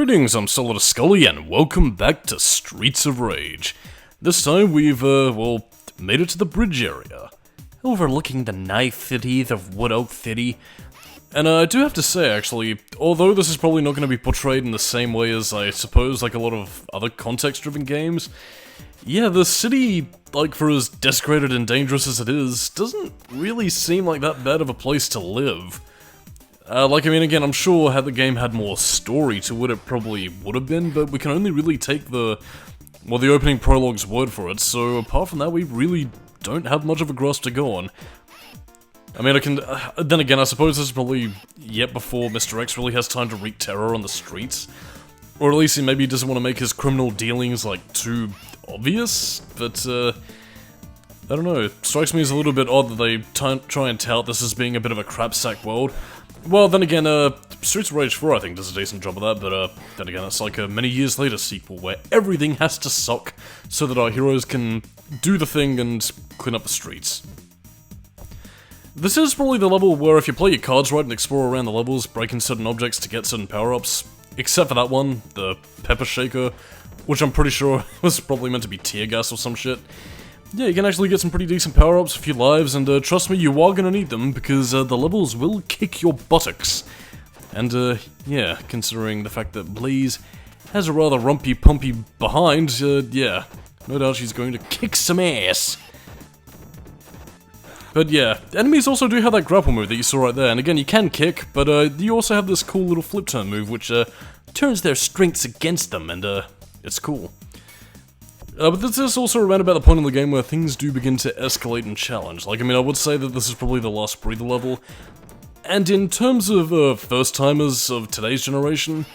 Greetings, I'm Solidus-Skully, and welcome back to Streets of Rage. This time we've, made it to the bridge area, overlooking the Knife City, the Wood Oak City. And I do have to say, actually, although this is probably not going to be portrayed in the same way as, I suppose, like a lot of other context-driven games, yeah, the city, like, for as desecrated and dangerous as it is, doesn't really seem like that bad of a place to live. Again, I'm sure had the game had more story to it, it probably would have been, but we can only really take the opening prologue's word for it, so apart from that, we really don't have much of a grasp to go on. I mean, then again, I suppose this is probably yet before Mr. X really has time to wreak terror on the streets. Or at least he maybe doesn't want to make his criminal dealings, like, too obvious, but, I don't know, it strikes me as a little bit odd that they try and tout this as being a bit of a crapsack world. Well, then again, Streets of Rage 4 I think does a decent job of that, but then again, it's like a many years later sequel where everything has to suck so that our heroes can do the thing and clean up the streets. This is probably the level where if you play your cards right and explore around the levels, breaking certain objects to get certain power-ups, except for that one, the Pepper Shaker, which I'm pretty sure was probably meant to be tear gas or some shit. Yeah, you can actually get some pretty decent power-ups, a few lives, and trust me, you are gonna need them, because the levels will kick your buttocks. And yeah, considering the fact that Blaze has a rather rumpy-pumpy behind, yeah, no doubt she's going to kick some ass. But yeah, enemies also do have that grapple move that you saw right there, and again, you can kick, but you also have this cool little flip turn move, which turns their strengths against them, and it's cool. But this is also around about the point in the game where things do begin to escalate and challenge. Like, I mean, I would say that this is probably the last breather level. And in terms of first-timers of today's generation,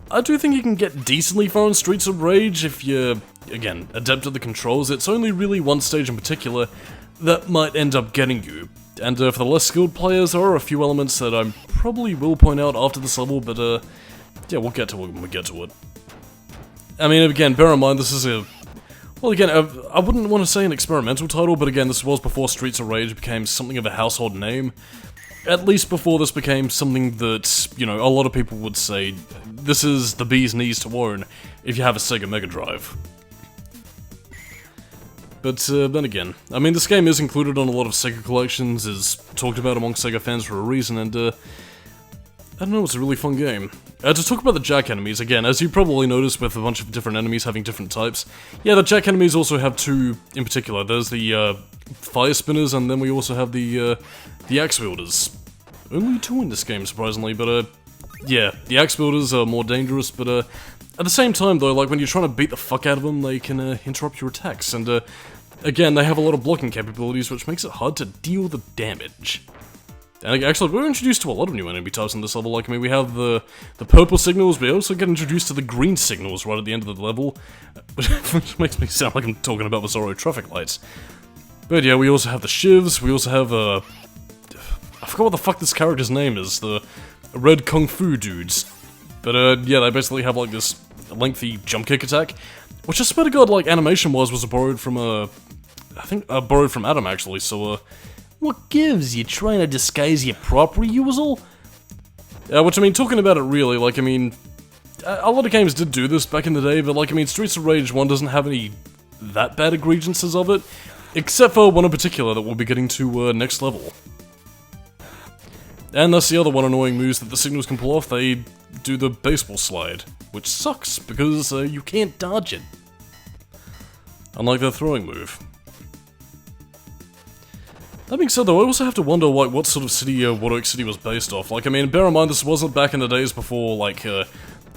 I do think you can get decently far in Streets of Rage if you're, again, adept at the controls. It's only really one stage in particular that might end up getting you. And for the less skilled players, there are a few elements that I probably will point out after this level, but yeah, we'll get to it when we get to it. I mean, again, bear in mind, this is a... Well, again, I wouldn't want to say an experimental title, but again, this was before Streets of Rage became something of a household name. At least before this became something that, you know, a lot of people would say, this is the bee's knees to own if you have a Sega Mega Drive. But then again, I mean, this game is included on a lot of Sega collections, is talked about among Sega fans for a reason, and I don't know, it's a really fun game. To talk about the Jack enemies, again, as you probably noticed with a bunch of different enemies having different types, yeah, the Jack enemies also have two in particular. There's the Fire Spinners, and then we also have the Axe Wielders. Only two in this game, surprisingly, but yeah, the Axe Wielders are more dangerous, but at the same time, though, like, when you're trying to beat the fuck out of them, they can interrupt your attacks, and again, they have a lot of blocking capabilities, which makes it hard to deal the damage. And actually, we're introduced to a lot of new enemy types in this level. Like, I mean, we have the purple signals, we also get introduced to the green signals right at the end of the level, which makes me sound like I'm talking about Bizarro traffic lights. But yeah, we also have the shivs, we also have, I forgot what the fuck this character's name is, the red kung fu dudes. But yeah, they basically have, like, this lengthy jump kick attack, which I swear to god, like, animation-wise was borrowed from, I think, borrowed from Adam, actually, so, what gives? You trying to disguise your prop reusal? Which, I mean, talking about it really, like, I mean, a lot of games did do this back in the day, but, like, I mean, Streets of Rage 1 doesn't have any that bad egregiances of it, except for one in particular that we'll be getting to next level. And that's the other one annoying moves that the signals can pull off. They do the baseball slide, which sucks, because you can't dodge it. Unlike their throwing move. That being said, though, I also have to wonder, like, what sort of city Wood Oak City was based off. Like, I mean, bear in mind, this wasn't back in the days before, like,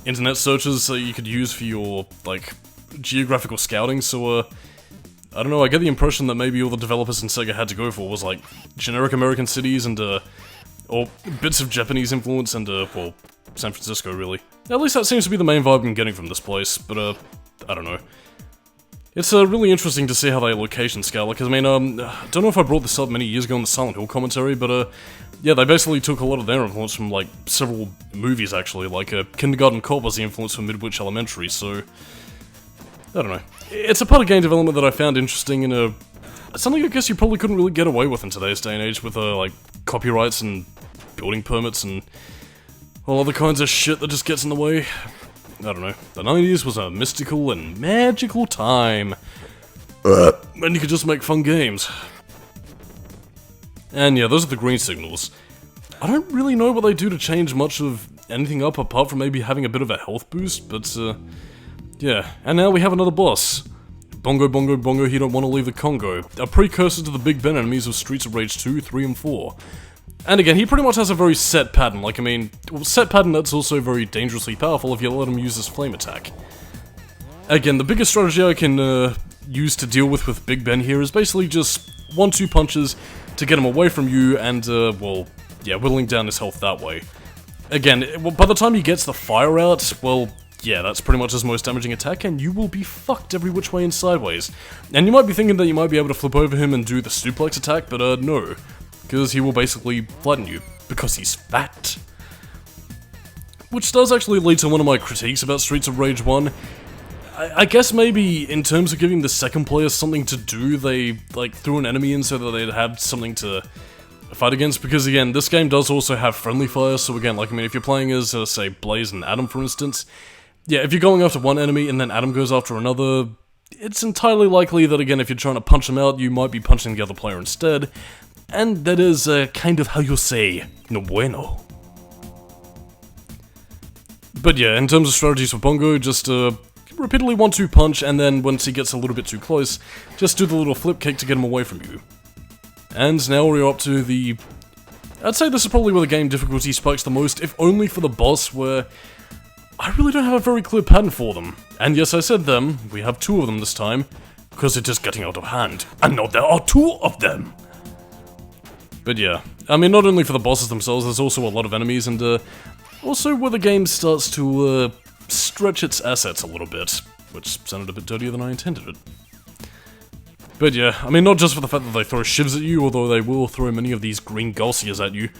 internet searches that you could use for your, like, geographical scouting, so, I don't know, I get the impression that maybe all the developers in Sega had to go for was, like, generic American cities and, or bits of Japanese influence and, well, San Francisco, really. At least that seems to be the main vibe I'm getting from this place, but, I don't know. It's really interesting to see how they location scale, because, I mean, I don't know if I brought this up many years ago in the Silent Hill commentary, but, yeah, they basically took a lot of their influence from, like, several movies, actually, like, Kindergarten Cop was the influence from Midwich Elementary, so, I don't know. It's a part of game development that I found interesting, and, something I guess you probably couldn't really get away with in today's day and age, with, like, copyrights and building permits and all other kinds of shit that just gets in the way. I don't know, the 90s was a mystical and magical time. And you could just make fun games. And yeah, those are the green signals. I don't really know what they do to change much of anything up apart from maybe having a bit of a health boost, but yeah. And now we have another boss. Bongo, bongo, bongo, he don't want to leave the Congo. A precursor to the Big Ben enemies of Streets of Rage 2, 3, and 4. And again, he pretty much has a very set pattern, like, I mean, set pattern that's also very dangerously powerful if you let him use his flame attack. Again, the biggest strategy I can use to deal with Big Ben here is basically just 1-2 punches to get him away from you and, well, yeah, whittling down his health that way. Again, by the time he gets the fire out, well, yeah, that's pretty much his most damaging attack, and you will be fucked every which way and sideways. And you might be thinking that you might be able to flip over him and do the suplex attack, but no. Because he will basically flatten you, because he's fat. Which does actually lead to one of my critiques about Streets of Rage 1. I guess maybe in terms of giving the second player something to do, they like threw an enemy in so that they'd have something to fight against, because again, this game does also have friendly fire, so again, like, I mean, if you're playing as, say, Blaze and Adam, for instance, yeah, if you're going after one enemy and then Adam goes after another, it's entirely likely that, again, if you're trying to punch him out, you might be punching the other player instead, and that is kind of how you say, no bueno. But yeah, in terms of strategies for Bongo, just repeatedly 1-2 punch, and then once he gets a little bit too close, just do the little flip kick to get him away from you. And now we're up to the... I'd say this is probably where the game difficulty spikes the most, if only for the boss, where I really don't have a very clear pattern for them. And yes, I said them, we have 2 of them this time, because it is getting out of hand. And now there are 2 of them! But yeah, I mean, not only for the bosses themselves, there's also a lot of enemies, and also where the game starts to stretch its assets a little bit, which sounded a bit dirtier than I intended it. But yeah, I mean, not just for the fact that they throw shivs at you, although they will throw many of these green Gaussias at you.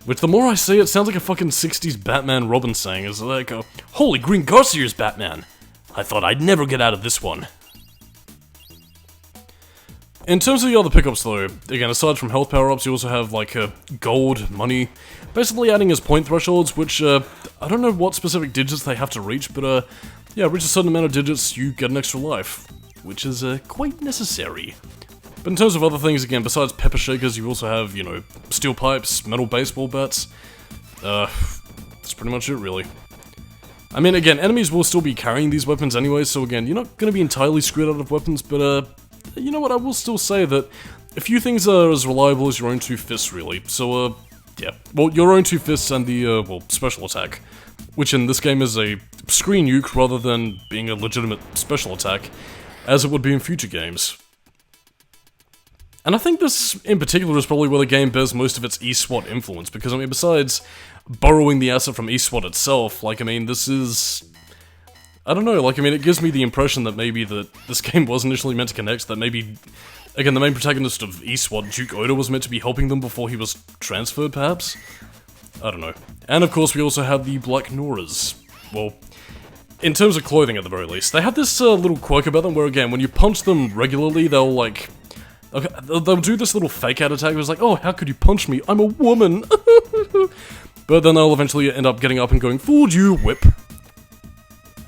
Which, the more I say it, sounds like a fucking 60s Batman Robin saying. It's like, holy green Garcias, Batman! I thought I'd never get out of this one. In terms of the other pickups though, again, aside from health power-ups, you also have, like, gold, money, basically adding as point thresholds, which, I don't know what specific digits they have to reach, but, yeah, reach a certain amount of digits, you get an extra life, which is, quite necessary. But in terms of other things, again, besides pepper shakers, you also have, you know, steel pipes, metal baseball bats, that's pretty much it, really. I mean, again, enemies will still be carrying these weapons anyway, so again, you're not gonna be entirely screwed out of weapons, but, you know what, I will still say that a few things are as reliable as your own 2 fists, really. So, yeah. Well, your own 2 fists and the, well, special attack. Which in this game is a screen nuke rather than being a legitimate special attack, as it would be in future games. And I think this, in particular, is probably where the game bears most of its eSWAT influence, because, I mean, besides borrowing the asset from eSWAT itself, like, I mean, this is... I don't know, like, I mean, it gives me the impression that maybe that this game was initially meant to connect, that maybe, again, the main protagonist of eSWAT, Duke Oda, was meant to be helping them before he was transferred, perhaps? I don't know. And, of course, we also have the Black Noras. Well, in terms of clothing, at the very least. They have this little quirk about them where, again, when you punch them regularly, they'll, like... Okay, they'll do this little fake-out attack where it's like, oh, how could you punch me? I'm a woman! But then they'll eventually end up getting up and going, fooled you, whip.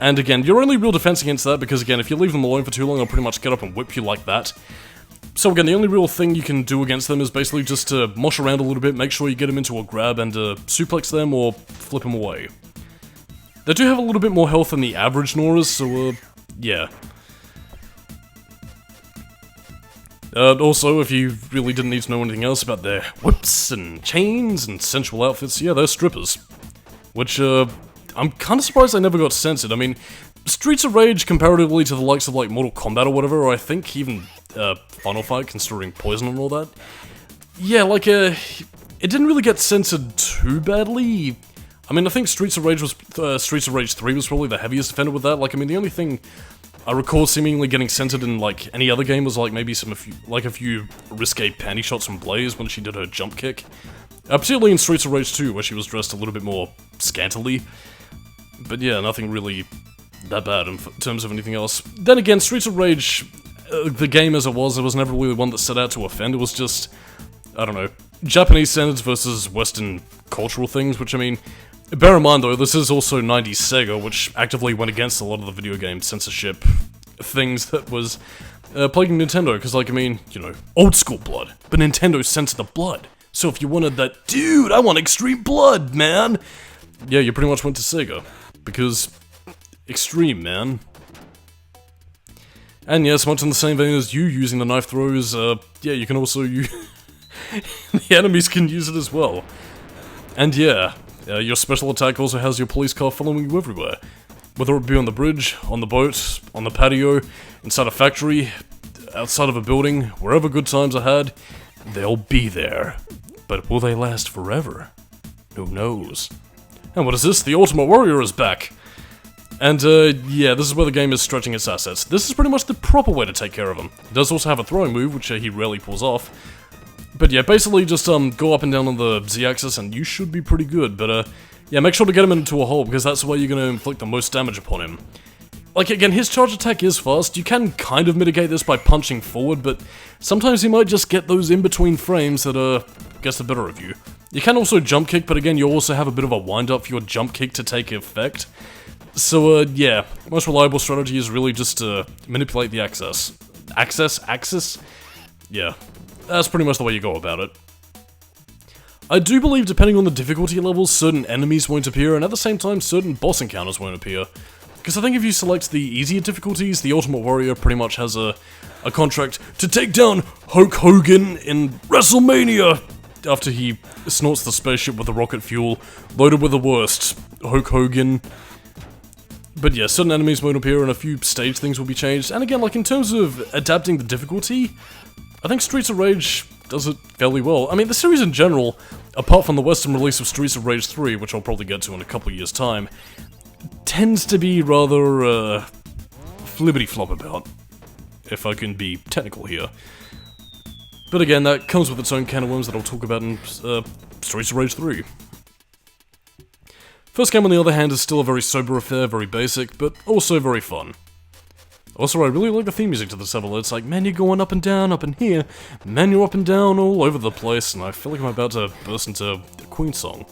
And again, your only real defense against that, because again, if you leave them alone for too long, they'll pretty much get up and whip you like that. So again, the only real thing you can do against them is basically just to mosh around a little bit, make sure you get them into a grab and suplex them or flip them away. They do have a little bit more health than the average Noras, so yeah. Also, if you really didn't need to know anything else about their whips and chains and sensual outfits, yeah, they're strippers. Which, I'm kinda surprised they never got censored. I mean, Streets of Rage, comparatively to the likes of, like, Mortal Kombat or whatever, or I think even, Final Fight, considering Poison and all that. Yeah, like, it didn't really get censored too badly. I mean, I think Streets of Rage 3 was probably the heaviest offender with that. Like, I mean, the only thing I recall seemingly getting censored in, like, any other game was, like, maybe a few risque panty shots from Blaze when she did her jump kick. Particularly in Streets of Rage 2, where she was dressed a little bit more scantily. But yeah, nothing really that bad in terms of anything else. Then again, Streets of Rage, the game as it was never really one that set out to offend. It was just, I don't know, Japanese standards versus Western cultural things, which, I mean, Bear in mind though, this is also 90s Sega, which actively went against a lot of the video game censorship things that was plaguing Nintendo, because like, I mean, you know, old school blood, but Nintendo censored the blood. So if you wanted that, dude, I want extreme blood, man! Yeah, you pretty much went to Sega, because extreme, man. And yes, much in the same vein as you using the knife throws, yeah, you can also use... the enemies can use it as well. And yeah, your special attack also has your police car following you everywhere. Whether it be on the bridge, on the boat, on the patio, inside a factory, outside of a building, wherever good times are had, they'll be there. But will they last forever? Who knows? And what is this? The Ultimate Warrior is back! And, yeah, this is where the game is stretching its assets. This is pretty much the proper way to take care of him. It does also have a throwing move, which he rarely pulls off. But yeah, basically just, go up and down on the Z-axis and you should be pretty good, but, yeah, make sure to get him into a hole, because that's the way you're gonna inflict the most damage upon him. Like, again, his charge attack is fast. You can kind of mitigate this by punching forward, but sometimes you might just get those in-between frames that, gets the better of you. You can also jump kick, but again, you also have a bit of a wind-up for your jump kick to take effect. So, yeah, most reliable strategy is really just to manipulate the axis. Axis? Yeah, that's pretty much the way you go about it. I do believe, depending on the difficulty levels, certain enemies won't appear, and at the same time, certain boss encounters won't appear. Because I think if you select the easier difficulties, the Ultimate Warrior pretty much has a contract to take down Hulk Hogan in WrestleMania! After he snorts the spaceship with the rocket fuel, loaded with the worst, Hulk Hogan. But yeah, certain enemies won't appear and a few stage things will be changed. And again, like in terms of adapting the difficulty, I think Streets of Rage does it fairly well. I mean, the series in general, apart from the Western release of Streets of Rage 3, which I'll probably get to in a couple of years' time, tends to be rather, flippity-flop about, if I can be technical here. But again, that comes with its own can of worms that I'll talk about in, Streets of Rage 3. First game, on the other hand, is still a very sober affair, very basic, but also very fun. Also, I really like the theme music to this level. It's like, man, you're going up and down, up in here, man, you're up and down all over the place, and I feel like I'm about to burst into the Queen song.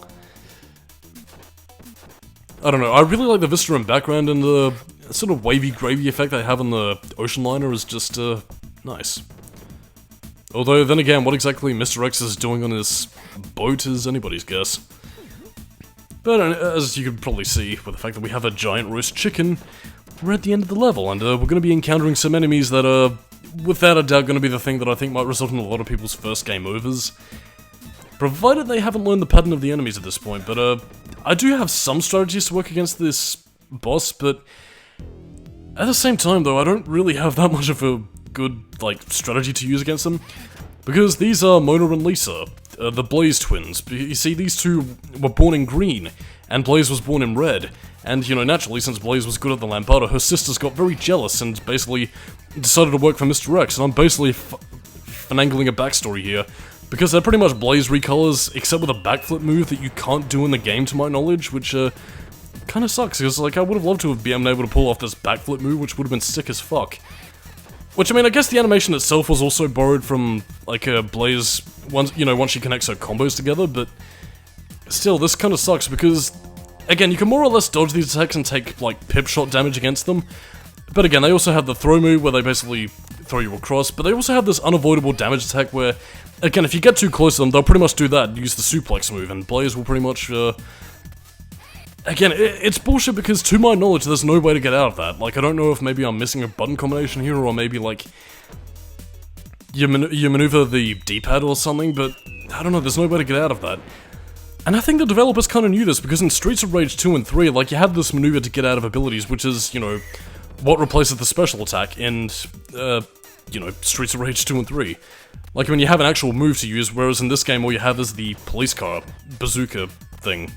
I don't know, I really like the vista and background, and the sort of wavy gravy effect they have on the ocean liner is just, nice. Although, then again, what exactly Mr. X is doing on his boat is anybody's guess. But as you can probably see, with the fact that we have a giant roast chicken, we're at the end of the level, and we're going to be encountering some enemies that are, without a doubt, going to be the thing that I think might result in a lot of people's first game overs. Provided they haven't learned the pattern of the enemies at this point, but I do have some strategies to work against this boss, but at the same time, though, I don't really have that much of a good, like, strategy to use against them. Because these are Mona and Lisa, the Blaze twins. You see, these two were born in green, and Blaze was born in red. And, you know, naturally, since Blaze was good at the Lambada, her sisters got very jealous and basically decided to work for Mr. X. And I'm basically finagling a backstory here, because they're pretty much Blaze recolors, except with a backflip move that you can't do in the game, to my knowledge, which, kind of sucks, because, like, I would have loved to have been able to pull off this backflip move, which would have been sick as fuck. Which, I mean, I guess the animation itself was also borrowed from, like, Blaze, once she connects her combos together, but still, this kind of sucks, because, again, you can more or less dodge these attacks and take, like, pip shot damage against them, but again, they also have the throw move, where they basically throw you across, but they also have this unavoidable damage attack where, again, if you get too close to them, they'll pretty much do that, use the suplex move, and Blaze will pretty much, again, it's bullshit because, to my knowledge, there's no way to get out of that. Like, I don't know if maybe I'm missing a button combination here, or maybe, like, you maneuver the D-pad or something, but I don't know, there's no way to get out of that. And I think the developers kind of knew this, because in Streets of Rage 2 and 3, like, you have this maneuver to get out of abilities, which is, you know, what replaces the special attack in, you know, Streets of Rage 2 and 3. Like, when you have an actual move to use, whereas in this game, all you have is the police car bazooka thing.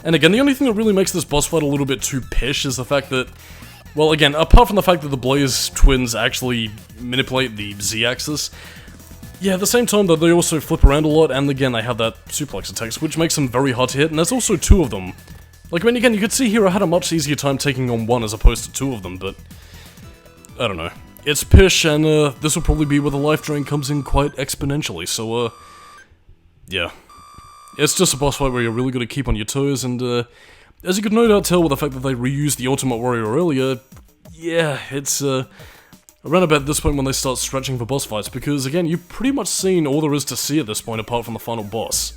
And again, the only thing that really makes this boss fight a little bit too pish is the fact that, well, again, apart from the fact that the Blaze twins actually manipulate the Z-axis, yeah, at the same time, though, they also flip around a lot, and again, they have that suplex attacks, which makes them very hard to hit, and there's also two of them. Like, I mean, again, you could see here I had a much easier time taking on one as opposed to two of them, but I don't know. It's pish, and this will probably be where the life drain comes in quite exponentially, so, yeah. It's just a boss fight where you're really got to keep on your toes, and as you could no doubt tell with the fact that they reused the Ultimate Warrior earlier, yeah, it's around about this point when they start stretching for boss fights, because again, you've pretty much seen all there is to see at this point apart from the final boss.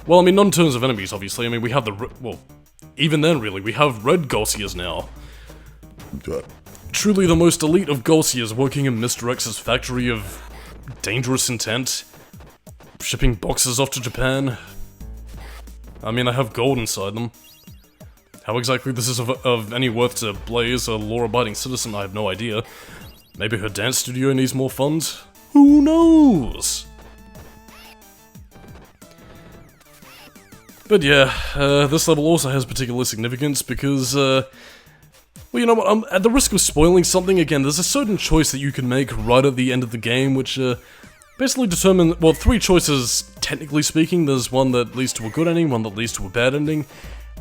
Well, I mean, not in terms of enemies, obviously. I mean, we have well, even then, really, we have Red Golsiers now. Truly the most elite of Golsiers working in Mr. X's factory of dangerous intent. Shipping boxes off to Japan. I mean, I have gold inside them. How exactly this is of any worth to Blaze, a law-abiding citizen, I have no idea. Maybe her dance studio needs more funds? Who knows? But yeah, this level also has particular significance because, well, you know what, at the risk of spoiling something, again, there's a certain choice that you can make right at the end of the game, which, basically determine, well, 3 choices, technically speaking. There's one that leads to a good ending, one that leads to a bad ending,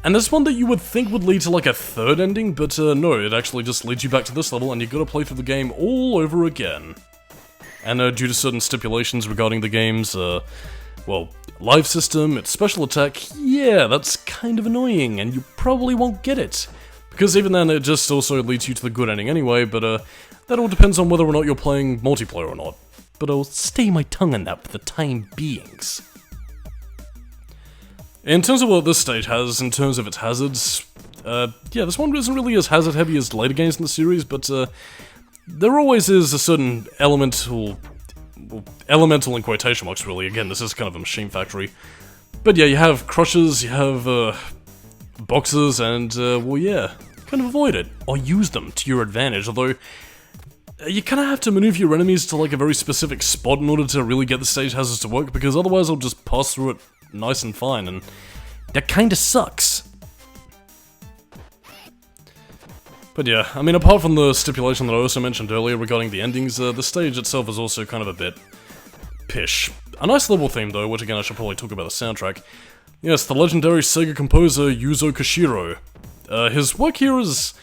and there's one that you would think would lead to, like, a third ending, but, no, it actually just leads you back to this level, and you gotta play through the game all over again. And, due to certain stipulations regarding the game's, well, life system, its special attack, yeah, that's kind of annoying, and you probably won't get it. Because even then, it just also leads you to the good ending anyway, but, that all depends on whether or not you're playing multiplayer or not. But I'll stay my tongue on that for the time beings. In terms of what this stage has, in terms of its hazards, yeah, this one isn't really as hazard heavy as later games in the series, but, there always is a certain elemental in quotation marks, really. Again, this is kind of a machine factory. But yeah, you have crushes, you have, boxes, and, well, yeah, kind of avoid it, or use them to your advantage, although you kind of have to maneuver your enemies to, like, a very specific spot in order to really get the stage hazards to work, because otherwise they'll just pass through it nice and fine, and that kinda sucks. But yeah, I mean, apart from the stipulation that I also mentioned earlier regarding the endings, the stage itself is also kind of a bit pish. A nice level theme, though, which again I should probably talk about the soundtrack. Yes, the legendary Sega composer Yuzo Koshiro. His work here is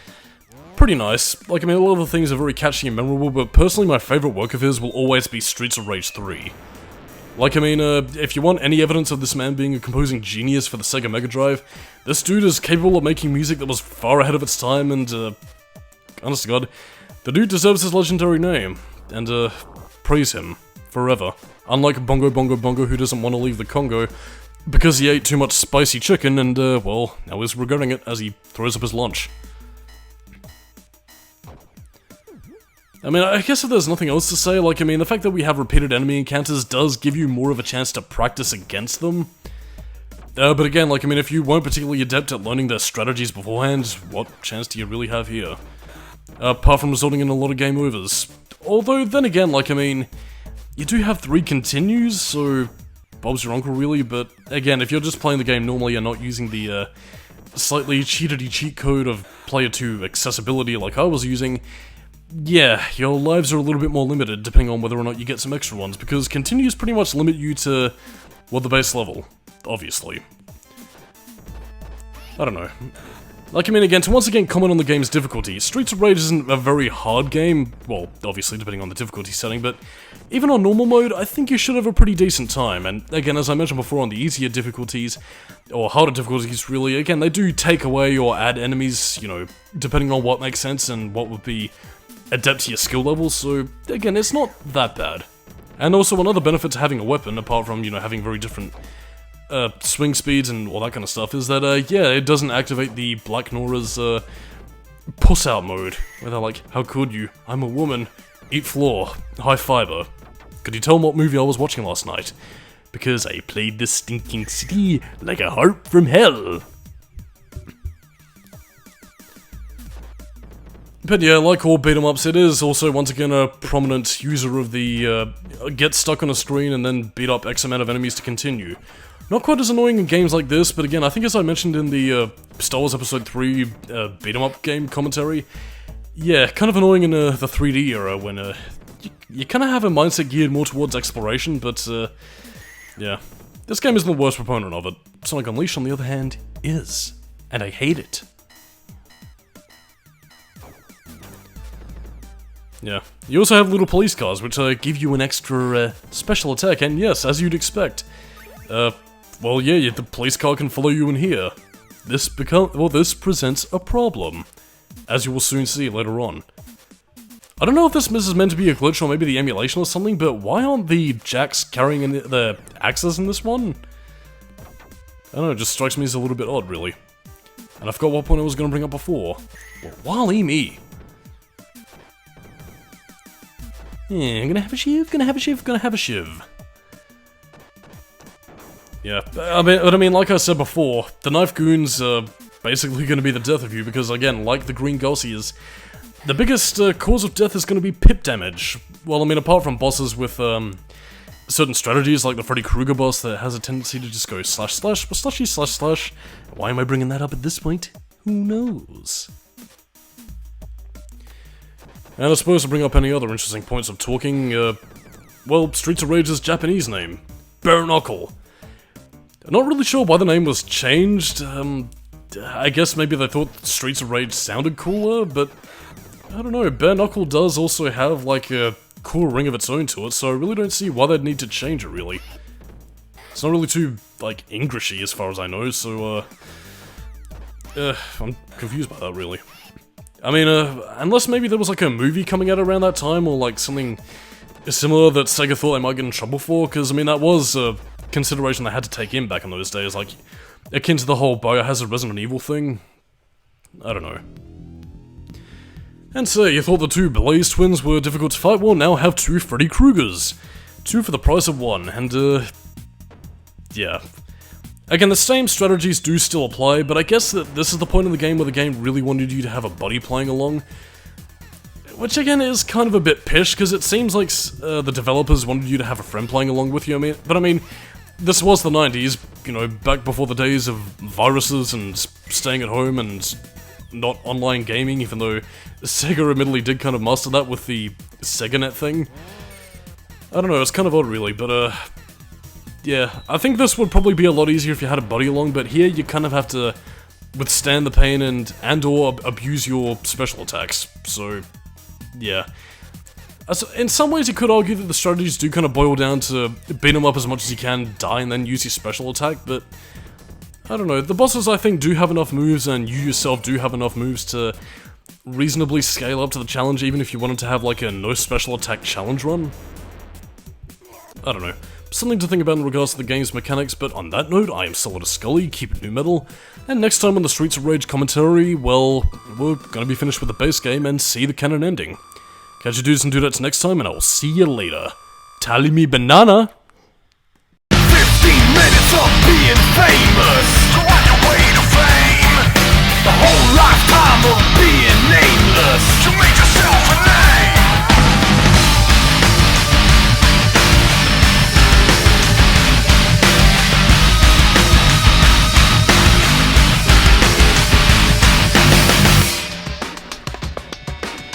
pretty nice. Like, I mean, a lot of the things are very catchy and memorable, but personally my favourite work of his will always be Streets of Rage 3. Like, I mean, if you want any evidence of this man being a composing genius for the Sega Mega Drive, this dude is capable of making music that was far ahead of its time, and, honest to God, the dude deserves his legendary name, and, praise him forever. Unlike Bongo Bongo Bongo, who doesn't want to leave the Congo, because he ate too much spicy chicken, and, well, now he's regretting it as he throws up his lunch. I mean, I guess if there's nothing else to say, like, I mean, the fact that we have repeated enemy encounters does give you more of a chance to practice against them. But again, like, I mean, if you weren't particularly adept at learning their strategies beforehand, what chance do you really have here? Apart from resulting in a lot of game overs. Although, then again, like, I mean, you do have 3 continues, so Bob's your uncle, really, but again, if you're just playing the game normally and not using the, slightly cheatedy cheat code of player 2 accessibility like I was using, yeah, your lives are a little bit more limited depending on whether or not you get some extra ones, because continues pretty much limit you to, well, the base level, obviously. I don't know. Like, I mean, again, to once again comment on the game's difficulty, Streets of Rage isn't a very hard game, well, obviously depending on the difficulty setting, but even on normal mode, I think you should have a pretty decent time, and again, as I mentioned before, on the easier difficulties, or harder difficulties really, again, they do take away or add enemies, you know, depending on what makes sense and what would be adept to your skill levels, so again, it's not that bad. And also, another benefit to having a weapon, apart from, you know, having very different swing speeds and all that kind of stuff, is that, yeah, it doesn't activate the Black Nora's, puss-out mode, where they're like, how could you? I'm a woman. Eat floor. High fiber. Could you tell what movie I was watching last night? Because I played the stinking city like a harp from hell. But yeah, like all beat-em-ups, it is also once again a prominent user of the, get stuck on a screen and then beat up X amount of enemies to continue. Not quite as annoying in games like this, but again, I think as I mentioned in the, Star Wars Episode 3, beat-em-up game commentary, yeah, kind of annoying in, the 3D era when, you kind of have a mindset geared more towards exploration, but, yeah. This game isn't the worst proponent of it. Sonic Unleashed, on the other hand, is. And I hate it. Yeah. You also have little police cars, which give you an extra special attack, and yes, as you'd expect, well, yeah, the police car can follow you in here. This presents a problem, as you will soon see later on. I don't know if this is meant to be a glitch or maybe the emulation or something, but why aren't the jacks carrying the axes in this one? I don't know, it just strikes me as a little bit odd, really. And I forgot what point I was going to bring up before. Well, wally me. Yeah, I'm gonna have a shiv, gonna have a shiv, gonna have a shiv. Yeah, I mean, like I said before, the knife goons are basically gonna be the death of you because, again, like the green gossies, the biggest cause of death is gonna be pip damage. Well, I mean, apart from bosses with certain strategies, like the Freddy Krueger boss that has a tendency to just go slash slash, slashy slash slash. Why am I bringing that up at this point? Who knows? And I suppose to bring up any other interesting points of talking, well, Streets of Rage's Japanese name, Bare Knuckle. Not really sure why the name was changed. I guess maybe they thought Streets of Rage sounded cooler, but I don't know, Bare Knuckle does also have like a cool ring of its own to it, so I really don't see why they'd need to change it, really. It's not really too, like, Englishy as far as I know, so, I'm confused by that, really. I mean, unless maybe there was like a movie coming out around that time, or like something similar that Sega thought they might get in trouble for, because I mean that was a consideration they had to take in back in those days, like, akin to the whole Biohazard Resident Evil thing. I don't know. And so, you thought the two Blaze twins were difficult to fight? Well, now have two Freddy Kruegers. Two for the price of one, and yeah. Again, the same strategies do still apply, but I guess that this is the point in the game where the game really wanted you to have a buddy playing along. Which again is kind of a bit pish, because it seems like the developers wanted you to have a friend playing along with you, but I mean, this was the 90s, you know, back before the days of viruses and staying at home and not online gaming, even though Sega admittedly did kind of master that with the SegaNet thing. I don't know, it's kind of odd really, but yeah, I think this would probably be a lot easier if you had a buddy along, but here you kind of have to withstand the pain and or abuse your special attacks, so yeah. In some ways you could argue that the strategies do kind of boil down to beat them up as much as you can, die, and then use your special attack, but I don't know, the bosses I think do have enough moves, and you yourself do have enough moves to reasonably scale up to the challenge, even if you wanted to have like a no special attack challenge run. I don't know. Something to think about in regards to the game's mechanics, but on that note, I am Solidus-Skully, keep it new metal, and next time on the Streets of Rage commentary, well, we're gonna be finished with the base game and see the canon ending. Catch you dudes and dudettes next time, and I will see you later. Tally me banana!